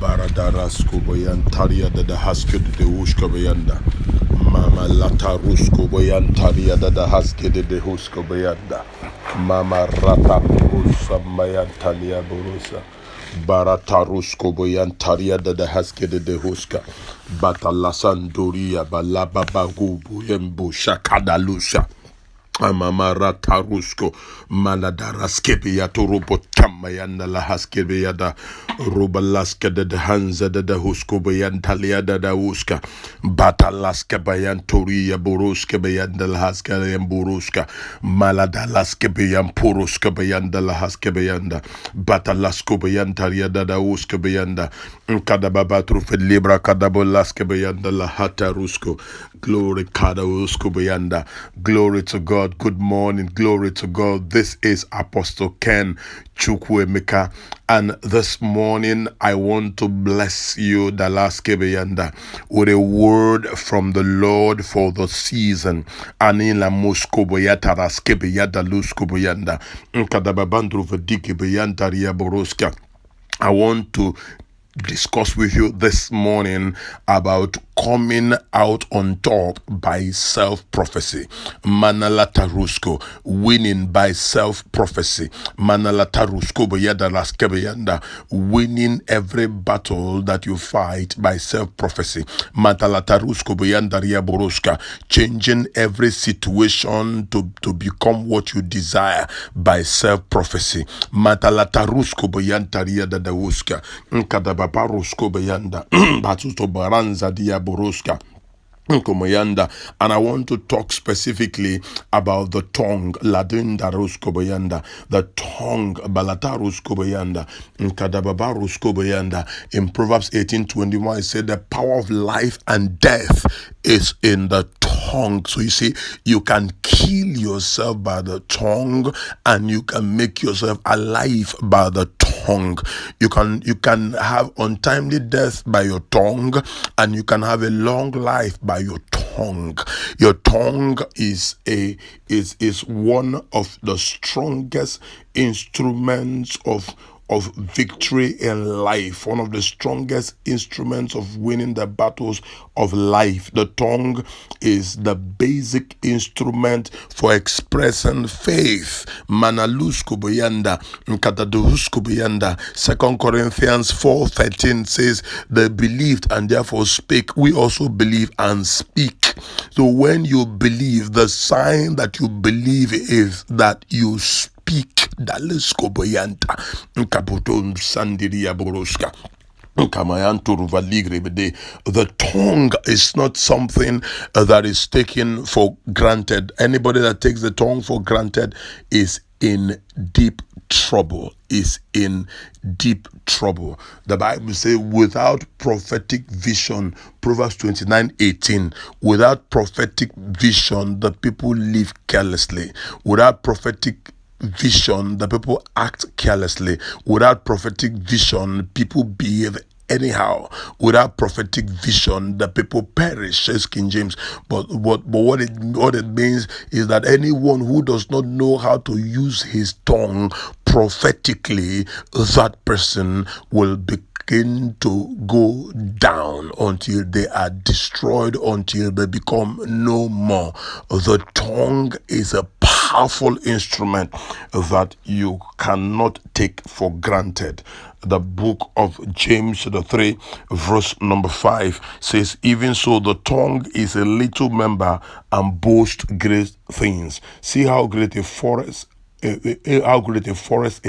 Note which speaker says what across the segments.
Speaker 1: Baradarasko boyan taria da haske de ushka bayanda. Mama lata rusko boyan taria da haske de husko bayanda. Mama rata burusa mayan talia burusa. Barata rusko boyan taria da haske de huska. Batalasan doria balaba bagu buyembu shakadalusha. Amamara tarusko manadaraskebe ya turubo tamayanda la haskebe ya da rubalaske de hanza de husko bayan talia da uska batalaske bayan tori ya buruske bayan la haskebe yan buruska maladalaske bayan puruske bayan la haskebe yanda batalasko bayan talia da uska bayan da kada babatru fe libra kada bolaske bayan la hatarusko glory kada usko bayanda. Glory to God. Good morning. Glory to God. This is Apostle Ken Chukwuemeka, and this morning I want to bless you, Dalaske Beyanda, with a word from the Lord for the season. Anila Musko Boyata Raske Beyada Lusko Boyanda. Nkadababandru Vadiki Beyanda Riaboroska. I want to discuss with you this morning about coming out on top by self-prophecy. Manalata Rusko, winning by self-prophecy. Manalata Rusko Boyada, winning every battle that you fight by self-prophecy. Matalata Rusko Boyandaria Boroska, changing every situation to become what you desire by self-prophecy. Matalata Rusko Boyandaria Dadawuska, Nkadababarusko Boyanda, Batuto Baranza Diaboroska. And I want to talk specifically about the tongue, Ladinda Ruskobayanda, the tongue, Balataruskobayanda, Nkadababaruskobayanda. In Proverbs 18:21, it said, the power of life and death is in the tongue. So you see, you can kill yourself by the tongue, and you can make yourself alive by the tongue. You can have untimely death by your tongue, and you can have a long life by your tongue. Your tongue is one of the strongest instruments of victory in life, one of the strongest instruments of winning the battles of life. The tongue is the basic instrument for expressing faith. Manaluskubuyanda, Nkataduhuskubuyanda. 2 Corinthians 4:13 says, they believed and therefore spake. We also believe and speak. So when you believe, the sign that you believe is that you speak. Dalesko boyanta nkapoton sandiria boroska. The tongue is not something that is taken for granted. Anybody that takes the tongue for granted is in deep trouble. The Bible says, without prophetic vision, Proverbs 29:18, without prophetic vision, the people live carelessly. Without prophetic vision, the people act carelessly. Without prophetic vision, people behave anyhow. Without prophetic vision, the people perish, says King James. But what it means is that anyone who does not know how to use his tongue prophetically, that person will begin to go down until they are destroyed, until they become no more. The tongue is a powerful instrument that you cannot take for granted. The book of James, the 3, verse number 5 says, even so the tongue is a little member and boasts great things. See how great a forest, a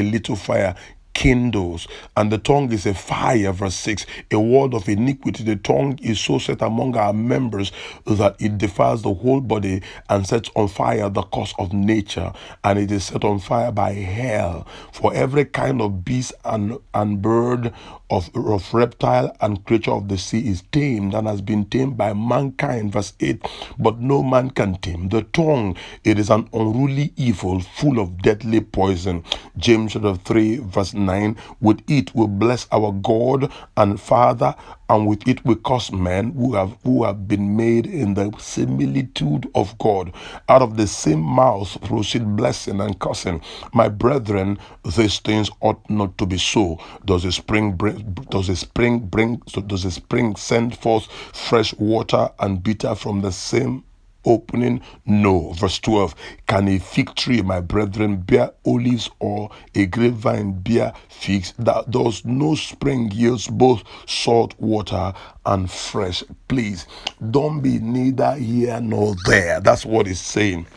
Speaker 1: little fire kindles, and the tongue is a fire. Verse 6, a word of iniquity. The tongue is so set among our members that it defiles the whole body and sets on fire the course of nature, and it is set on fire by hell. For every kind of beast and bird, of reptile and creature of the sea is tamed and has been tamed by mankind. Verse 8, but no man can tame the tongue. It is an unruly evil full of deadly poison. James 3 verse 9, with it we bless our God and Father, and with it we curse men who have been made in the similitude of God. Out of the same mouth proceed blessing and cursing. My brethren, these things ought not to be so. Does a spring send forth fresh water and bitter from the same opening? No. Verse 12. Can a fig tree, my brethren, bear olives, or a grapevine bear figs? That does no spring yields both salt water and fresh? Please don't be neither here nor there. That's what it's saying.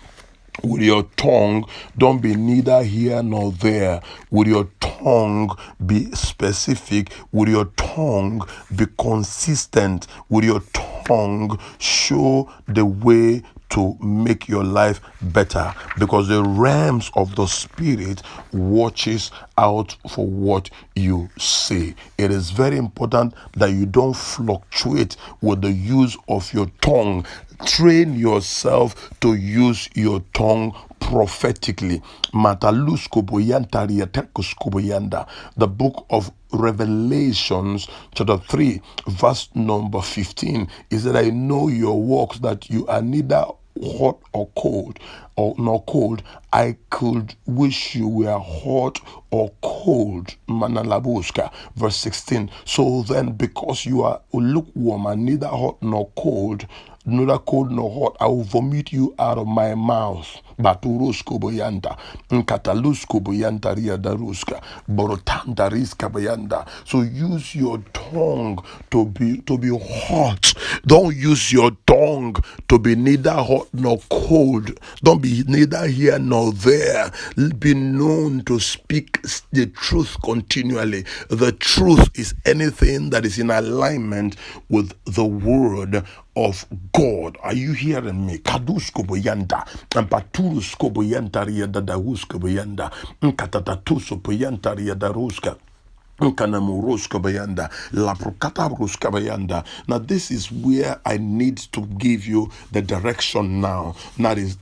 Speaker 1: With your tongue, don't be neither here nor there. With your tongue, be specific. With your tongue, be consistent. With your tongue, show the way to make your life better, because the realms of the spirit watches out for what you say. It is very important that you don't fluctuate with the use of your tongue. Train yourself to use your tongue prophetically. The book of Revelations chapter 3 verse number 15 is that I know your works, that you are neither hot or cold, or nor cold. I could wish you were hot or cold. Manalabuska. Verse 16. So then, because you are lukewarm and neither hot nor cold, neither cold nor hot, I will vomit you out of my mouth. Baturusko boyanda, nkatalusko boyanda ria daruska, borotanda riska boyanda. So use your tongue to be hot. Don't use your tongue to be neither hot nor cold. Don't be neither here nor there. Be known to speak the truth continually. The truth is anything that is in alignment with the word of God. Are you hearing me? Kadusko boyanda, ampaturusko boyanta ria dadahusko boyanda, nkatatuso boyanta ria daruska. Now this is where I need to give you the direction now. That is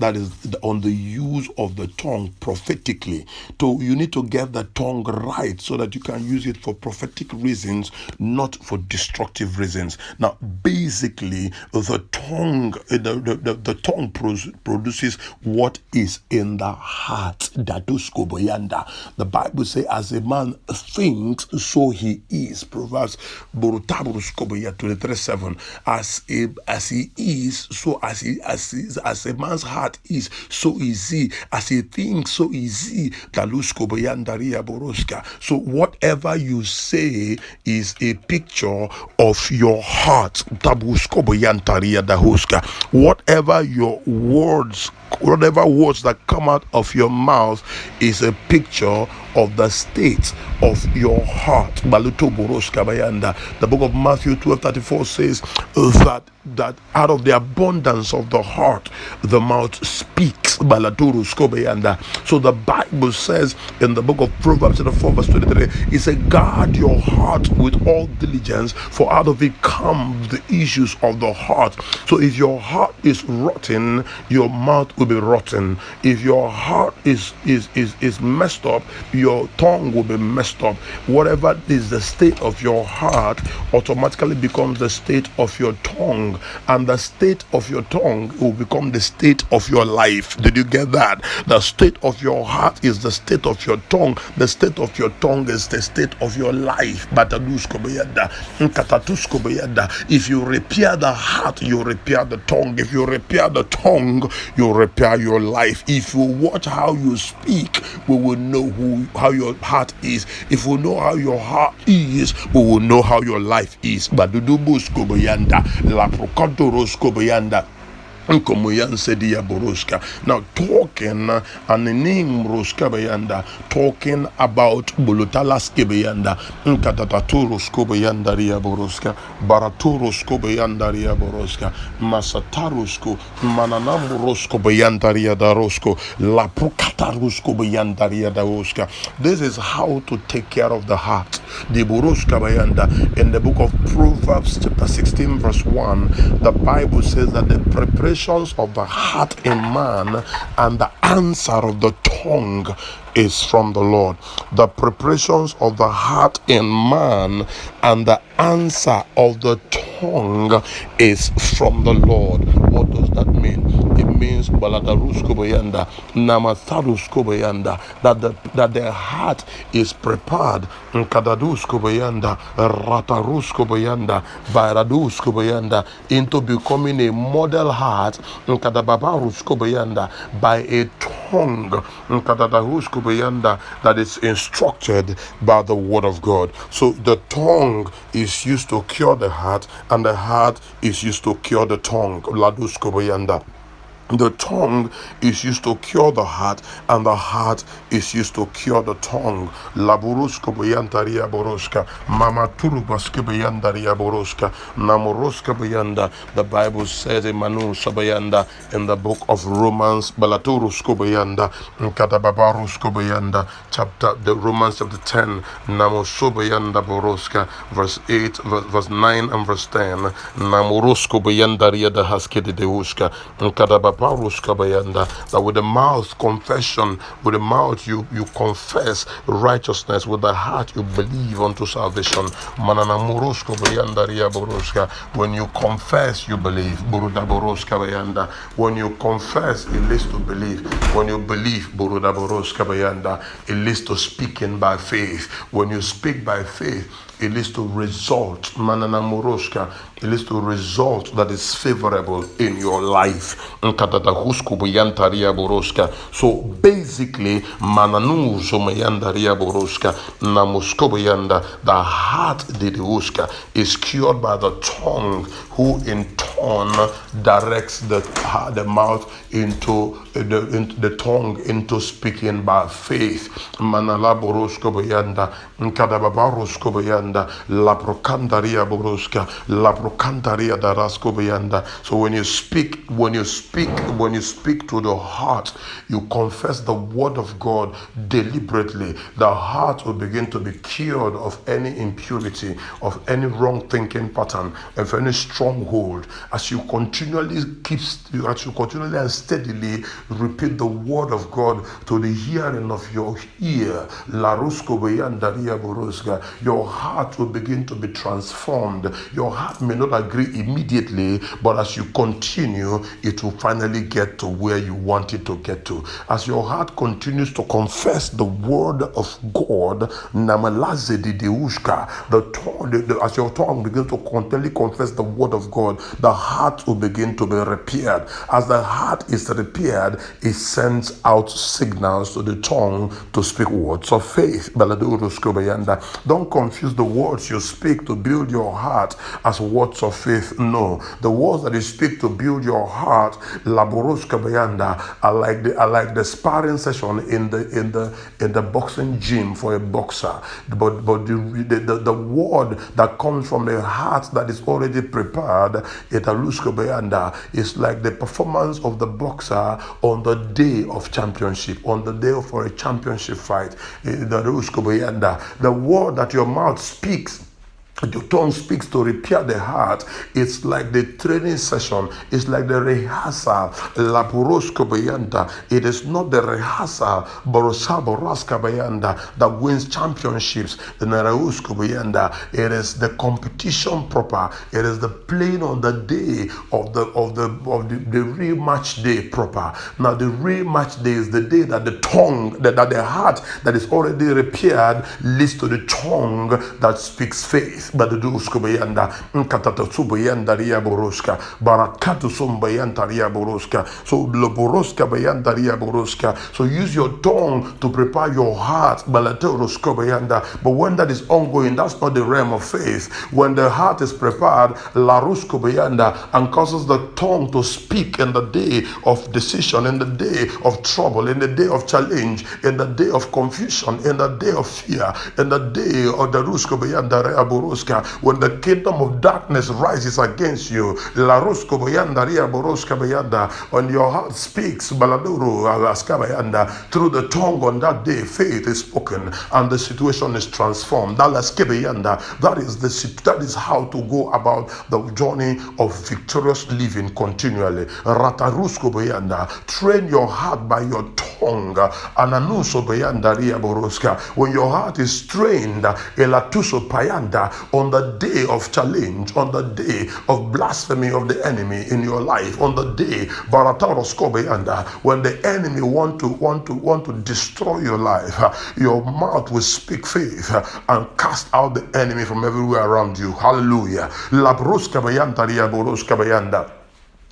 Speaker 1: on the use of the tongue prophetically. So you need to get the tongue right so that you can use it for prophetic reasons, not for destructive reasons. Now basically the tongue produces what is in the heart. The Bible says, as a man thinks, so he is. Proverbs 23:7. As he is, so as a man's heart is, so is he. As he thinks, so is he. So whatever you say is a picture of your heart. Whatever words that come out of your mouth is a picture of the state of your heart. The book of Matthew 12:34 says that out of the abundance of the heart the mouth speaks. So the Bible says in the book of Proverbs 4:23, it says, guard your heart with all diligence, for out of it come the issues of the heart. So if your heart is rotten, your mouth will be rotten. If your heart is messed up, your tongue will be messed up. Whatever is the state of your heart automatically becomes the state of your tongue, and the state of your tongue will become the state of your life. Did you get that? The state of your heart is the state of your tongue. The state of your tongue is the state of your life. If you repair the heart, you repair the tongue. If you repair the tongue, you repair your life. If you watch how you speak, we will know how your heart is. If we know how your heart is, we will know how your life is. Now talking and the name Roskabayanda, talking about Bulutalas Kebayanda, Nkataturos Kobayanda Ria Boroska, Baraturos Kobayanda Ria Boroska, Masatarusko, Mananamurosko Bayanda Ria Darosko, La Procatarusko Bayanda Ria Daroska. This is how to take care of the heart. The Boroska Bayanda. In the book of Proverbs chapter 16 verse 1, the Bible says that the preparation preparations of the heart in man and the answer of the tongue is from the Lord. The preparations of the heart in man and the answer of the tongue is from the Lord. What does that mean? It means that their heart is prepared into becoming a model heart by a tongue that is instructed by the word of God. So the tongue is used to cure the heart, and the heart is used to cure the tongue. The tongue is used to cure the heart, and the heart is used to cure the tongue. Laburuska bayandaria boroska, mama turubaska bayandaria boroska, namoroska bayanda. The Bible says in Manu Sabayanda in the book of Romans, Balaturusko bayanda, Katababarusko bayanda, the Romans chapter 10, Namosobayanda boroska, verse 8, verse 9 and verse 10. Namorosko bayandaria da haskede deuska, that with the mouth confession, with the mouth you confess righteousness, with the heart you believe unto salvation. When you confess, you believe. When you confess, it leads to believe. When you believe, it leads to speaking by faith. When you speak by faith, it leads to result. It leads to result that is favorable in your life. So basically, the heart is cured by the tongue, who in turn directs the mouth into the tongue into speaking by faith. La procandaria boroska, la procandaria darasko beyanda. So when you speak to the heart, you confess the word of God deliberately. The heart will begin to be cured of any impurity, of any wrong thinking pattern, of any stronghold. As you continually and steadily repeat the word of God to the hearing of your ear, la rusko beyandaria boroska, your heart will begin to be transformed. Your heart may not agree immediately, but as you continue, it will finally get to where you want it to get to. As your heart continues to confess the word of God, as your tongue begins to continually confess the word of God, the heart will begin to be repaired. As the heart is repaired, it sends out signals to the tongue to speak words of faith. Don't confuse the words you speak to build your heart as words of faith. No, the words that you speak to build your heart, are like the sparring session in the boxing gym for a boxer. But the word that comes from the heart that is already prepared, is like the performance of the boxer on the day of championship, on the day for a championship fight. The word that your mouth speaks, your tongue speaks to repair the heart. It's like the training session. It's like the rehearsal. It is not the rehearsal that wins championships. It is the competition proper. It is the playing on the day of the real match day proper. Now the real match day is the day that the tongue, that the heart that is already repaired leads to the tongue that speaks faith. Badudusko bayanda, Nkatatu bayanda ria boroska, Barakatu sum bayanta ria boroska, so Loboroska bayanda ria boroska. So use your tongue to prepare your heart, Balatorosko bayanda. But when that is ongoing, that's not the realm of faith. When the heart is prepared, Larusko bayanda, and causes the tongue to speak in the day of decision, in the day of trouble, in the day of challenge, in the day of confusion, in the day of fear, in the day of the Rusko bayanda ria boroska. when the kingdom of darkness rises against you, when your heart speaks through the tongue on that day, faith is spoken and the situation is transformed. That is how to go about the journey of victorious living continually. Train your heart by your tongue. When your heart is trained on the day of challenge, on the day of blasphemy of the enemy in your life, on the day when the enemy want to destroy your life, your mouth will speak faith and cast out the enemy from everywhere around you. Hallelujah.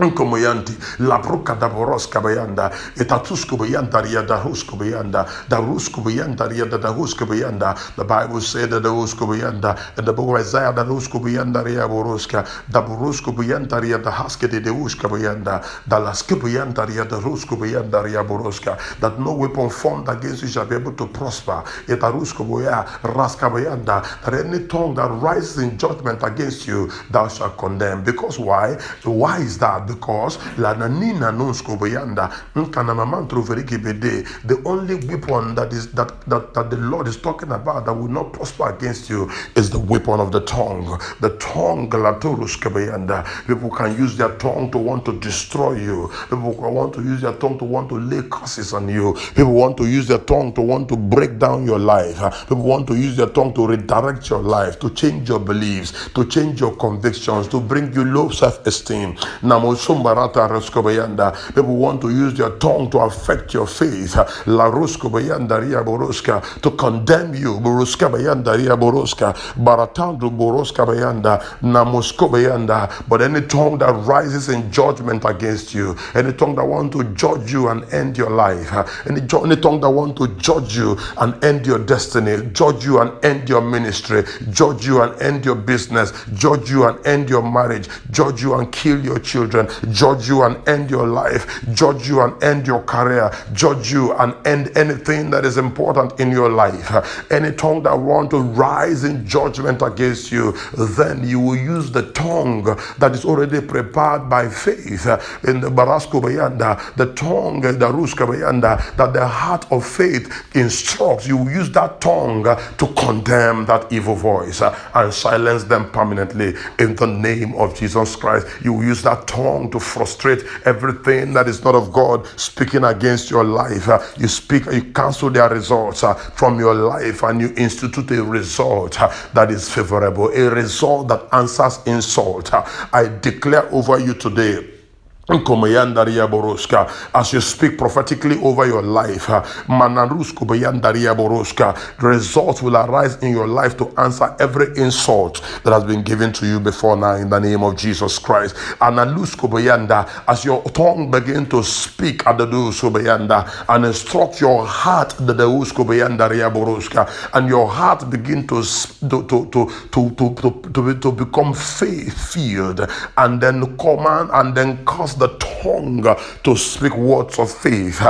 Speaker 1: Nkomoyanti la bruka da boroska bayanda etatusko bayanda ria da husko bayanda da rusko bayanda ria da husko bayanda. The Bible said that the husko bayanda and the book of Isaiah da husko bayanda ria boroska da borosko bayanda ria da haske de husko bayanda da laske bayanda ria da rusko bayanda ria boroska, that no weapon formed against you shall be able to prosper. Etarusko boya raska bayanda, that any tongue that rises in judgment against you thou shalt condemn. Because why? Why is that? Because the only weapon that the Lord is talking about that will not prosper against you is the weapon of the tongue. The tongue, people can use their tongue to want to destroy you. People want to use their tongue to want to lay curses on you. People want to use their tongue to want to break down your life. People want to use their tongue to redirect your life, to change your beliefs, to change your convictions, to bring you low self-esteem. People want to use their tongue to affect your faith, to condemn you. But any tongue that rises in judgment against you, any tongue that wants to judge you and end your life, any tongue that wants to judge you and end your destiny, judge you and end your ministry, judge you and end your business, judge you and end your marriage, judge you and kill your children, judge you and end your life, judge you and end your career, judge you and end anything that is important in your life. Any tongue that want to rise in judgment against you, then you will use the tongue that is already prepared by faith in the Barasko Bayanda, the tongue, the Ruska Bayanda, that the heart of faith instructs. You will use that tongue to condemn that evil voice and silence them permanently in the name of Jesus Christ. You will use that tongue to frustrate everything that is not of God speaking against your life. You cancel their results from your life, and you institute a result that is favorable, a result that answers insult. I declare over you today, as you speak prophetically over your life, results will arise in your life to answer every insult that has been given to you before now in the name of Jesus Christ. As your tongue begin to speak and instruct your heart, and your heart begin to become faith-filled, and then command and then cause the tongue to speak words of faith.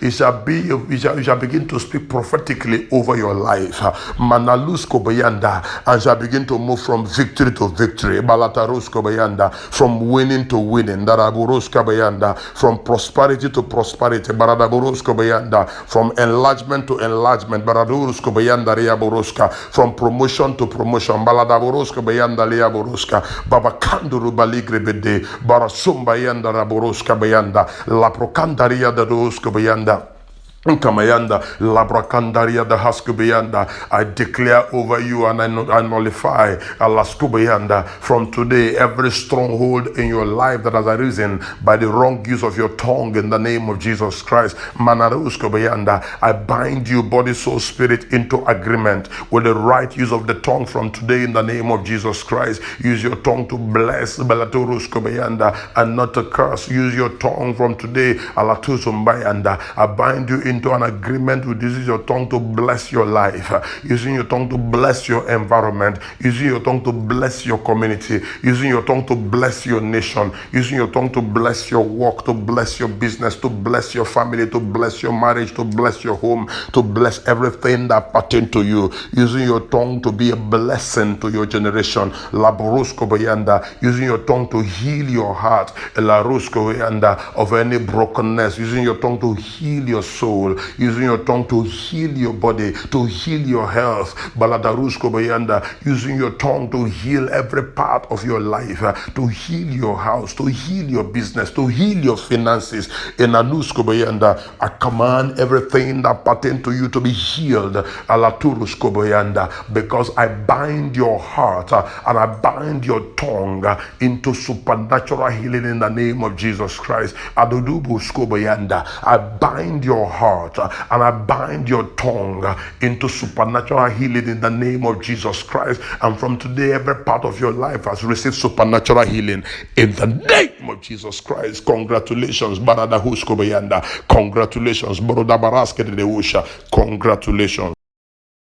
Speaker 1: It shall begin to speak prophetically over your life. And shall begin to move from victory to victory. From winning to winning. From prosperity to prosperity. From enlargement to enlargement. From promotion to promotion. Barasumba yanda raboroska bayanda la procandaria da doska bayanda Kamayanda, Labrakandaria, the Haskubayanda. I declare over you and I nullify Alaskubayanda from today every stronghold in your life that has arisen by the wrong use of your tongue in the name of Jesus Christ. Manaruskobayanda, I bind you, body, soul, spirit, into agreement with the right use of the tongue from today in the name of Jesus Christ. Use your tongue to bless Belaturuskobayanda and not to curse. Use your tongue from today, Alatusumbayanda. I bind you in into an agreement with using your tongue to bless your life, using your tongue to bless your environment, using your tongue to bless your community, using your tongue to bless your nation, using your tongue to bless your work, to bless your business, to bless your family, to bless your marriage, to bless your home, to bless everything that pertains to you, using your tongue to be a blessing to your generation. Using your tongue to heal your heart of any brokenness, using your tongue to heal your soul, using your tongue to heal your body, to heal your health, using your tongue to heal every part of your life, to heal your house, to heal your business, to heal your finances. I command everything that pertains to you to be healed, because I bind your heart and I bind your tongue into supernatural healing in the name of Jesus Christ. I bind your heart and I bind your tongue into supernatural healing in the name of Jesus Christ. And from today, every part of your life has received supernatural healing in the name of Jesus Christ. Congratulations, Barada Huskobayanda. Congratulations, Boroda Baraske de Usha. Congratulations.